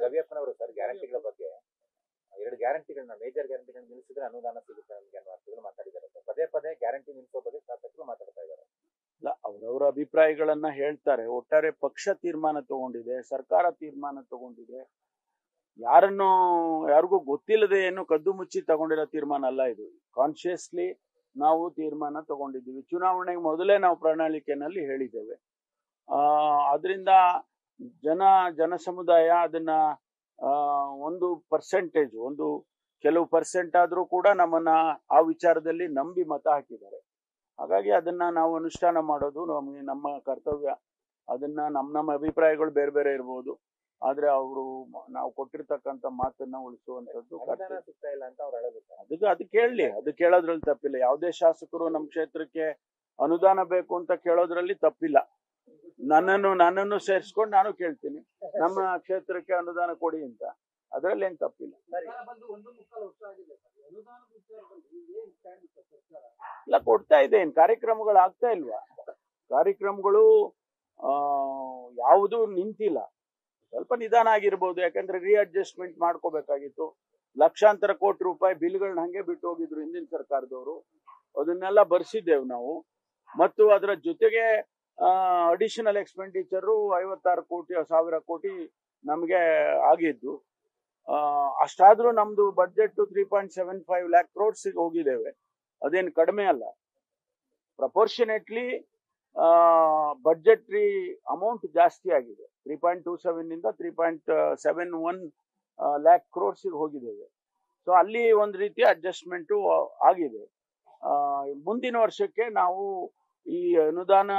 ರವಿಯಪ್ಪನವರು sir ಗ್ಯಾರಂಟಿಗಳ ಬಗ್ಗೆ 2 ಗ್ಯಾರಂಟಿಗಳನ್ನ major ಗ್ಯಾರಂಟಿಗಳನ್ನ ನಿಲ್ಲಿಸಿದ್ರೆ ಅನುದಾನ ಸಿಗುತ್ತೆ ನಮ್ಗೆ ಅನ್ನೋ ಅರ್ಥದಲ್ಲಿ ಮಾತಾಡಿದ್ದಾರೆ ಸರ್. ಪದೇ ಪದೇ ಗ್ಯಾರಂಟಿ ನಿಲ್ಲಿಸೋ ಬಗ್ಗೆ ಶಾಸಕರು ಮಾತಾಡ್ತಾ ಇದ್ದಾರೆ. ಇಲ್ಲ, ಅವರವರ ಅಭಿಪ್ರಾಯಗಳನ್ನ ಹೇಳ್ತಾರೆ. ಒಟ್ಟಾರೆ ಪಕ್ಷ ತೀರ್ಮಾನ ತಗೊಂಡಿದೆ, ಸರ್ಕಾರ ತೀರ್ಮಾನ ತಗೊಂಡಿದೆ. ಯಾರಿಗೂ ಗೊತ್ತಿಲ್ಲದೆ ಏನು ಕದ್ದು ಮುಚ್ಚಿ ತಗೊಂಡಿರೋ ತೀರ್ಮಾನ ಅಲ್ಲ ಇದು. ಕಾನ್ಶಿಯಸ್ಲಿ ನಾವು ತೀರ್ಮಾನ ತಗೊಂಡಿದ್ದೀವಿ. ಚುನಾವಣೆಗೆ ಮೊದಲೇ ನಾವು ಪ್ರಣಾಳಿಕೆಯಲ್ಲಿ ಹೇಳಿದ್ದೇವೆ. ಅದರಿಂದ ಜನ ಸಮುದಾಯ ಅದನ್ನ ಒಂದು ಪರ್ಸೆಂಟೇಜ್, ಕೆಲವು ಪರ್ಸೆಂಟ್ ಆದ್ರೂ ಕೂಡ ನಮ್ಮನ್ನ ಆ ವಿಚಾರದಲ್ಲಿ ನಂಬಿ ಮತ ಹಾಕಿದ್ದಾರೆ. ಹಾಗಾಗಿ ಅದನ್ನ ನಾವು ಅನುಷ್ಠಾನ ಮಾಡೋದು ನಮ್ಮ ಕರ್ತವ್ಯ. ಅದನ್ನ ನಮ್ಮ ಅಭಿಪ್ರಾಯಗಳು ಬೇರೆ ಬೇರೆ ಇರ್ಬೋದು, ಆದ್ರೆ ನಾವು ಕೊಟ್ಟಿರ್ತಕ್ಕಂಥ ಮಾತನ್ನ ಉಳಿಸುವಂತದ್ದು ಅದು ಕೇಳಲಿ. ಅದು ಕೇಳೋದ್ರಲ್ಲಿ ತಪ್ಪಿಲ್ಲ. ಯಾವುದೇ ಶಾಸಕರು ನಮ್ಮ ಕ್ಷೇತ್ರಕ್ಕೆ ಅನುದಾನ ಬೇಕು ಅಂತ ಕೇಳೋದ್ರಲ್ಲಿ ತಪ್ಪಿಲ್ಲ. ನನ್ನನ್ನು ಸೇರಿಸ್ಕೊಂಡು ನಾನು ಕೇಳ್ತೀನಿ, ನಮ್ಮ ಕ್ಷೇತ್ರಕ್ಕೆ ಅನುದಾನ ಕೊಡಿ ಅಂತ. ಅದ್ರಲ್ಲಿ ಏನ್ ತಪ್ಪಿಲ್ಲ. ಇಲ್ಲ, ಕೊಡ್ತಾ ಇದೆ. ಏನ್ ಕಾರ್ಯಕ್ರಮಗಳು ಆಗ್ತಾ ಇಲ್ವಾ? ಕಾರ್ಯಕ್ರಮಗಳು ಯಾವುದೂ ನಿಂತಿಲ್ಲ. ಸ್ವಲ್ಪ ನಿಧಾನ ಆಗಿರ್ಬೋದು, ಯಾಕಂದ್ರೆ ರೀಅಡ್ಜಸ್ಟ್ಮೆಂಟ್ ಮಾಡ್ಕೋಬೇಕಾಗಿತ್ತು. ಲಕ್ಷಾಂತರ ಕೋಟಿ ರೂಪಾಯಿ ಬಿಲ್ಗಳನ್ನ ಹಂಗೆ ಬಿಟ್ಟು ಹೋಗಿದ್ರು ಹಿಂದಿನ ಸರ್ಕಾರದವರು. ಅದನ್ನೆಲ್ಲ ಬರ್ಸಿದ್ದೇವೆ ನಾವು. ಮತ್ತು ಅದರ ಜೊತೆಗೆ ಅಡಿಷನಲ್ ಎಕ್ಸ್ಪೆಂಡಿಚರ್ 56,000 ಕೋಟಿ ನಮಗೆ ಆಗಿದ್ದು. ಅಷ್ಟಾದ್ರೂ ನಮ್ದು ಬಡ್ಜೆಟ್ 3.75 lakh crores ಹೋಗಿದ್ದೇವೆ. ಅದೇನು ಕಡಿಮೆ ಅಲ್ಲ. ಪ್ರಪೋರ್ಷನೇಟ್ಲಿ ಬಡ್ಜೆಟ್ರಿ ಅಮೌಂಟ್ ಜಾಸ್ತಿ ಆಗಿದೆ. 3.27 ನಿಂದ 3.71 lakh crores ಹೋಗಿದ್ದೇವೆ. ಸೊ ಅಲ್ಲಿ ಒಂದು ರೀತಿ ಅಡ್ಜಸ್ಟ್ಮೆಂಟು ಆಗಿದೆ. ಮುಂದಿನ ವರ್ಷಕ್ಕೆ ನಾವು ಈ ಅನುದಾನ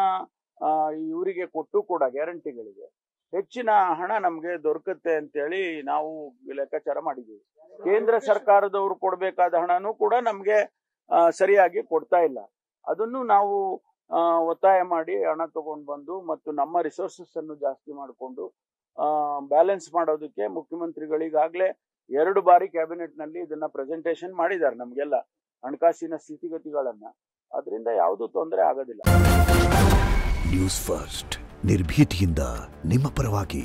ಇವರಿಗೆ ಕೊಟ್ಟು ಕೂಡ ಗ್ಯಾರಂಟಿಗಳಿಗೆ ಹೆಚ್ಚಿನ ಹಣ ನಮ್ಗೆ ದೊರಕುತ್ತೆ ಅಂತೇಳಿ ನಾವು ಲೆಕ್ಕಾಚಾರ ಮಾಡಿದ್ದೀವಿ. ಕೇಂದ್ರ ಸರ್ಕಾರದವರು ಕೊಡ್ಬೇಕಾದ ಹಣನೂ ಕೂಡ ನಮ್ಗೆ ಸರಿಯಾಗಿ ಕೊಡ್ತಾ ಇಲ್ಲ. ಅದನ್ನು ನಾವು ಒತ್ತಾಯ ಮಾಡಿ ಹಣ ತಗೊಂಡು ಬಂದು ಮತ್ತು ನಮ್ಮ ರಿಸೋರ್ಸಸ್ ಅನ್ನು ಜಾಸ್ತಿ ಮಾಡಿಕೊಂಡು ಬ್ಯಾಲೆನ್ಸ್ ಮಾಡೋದಕ್ಕೆ ಮುಖ್ಯಮಂತ್ರಿಗಳಿಗಾಗಲೇ 2 ಬಾರಿ ಕ್ಯಾಬಿನೆಟ್ ನಲ್ಲಿ ಇದನ್ನ ಪ್ರೆಸೆಂಟೇಷನ್ ಮಾಡಿದ್ದಾರೆ ನಮ್ಗೆಲ್ಲ ಹಣಕಾಸಿನ ಸ್ಥಿತಿಗತಿಗಳನ್ನ. ಅದರಿಂದ ಯಾವುದೂ ತೊಂದರೆ ಆಗೋದಿಲ್ಲ. ನ್ಯೂಸ್ ಫಸ್ಟ್, ನಿರ್ಭೀತಿಯಿಂದ ನಿಮ್ಮ ಪರವಾಗಿ.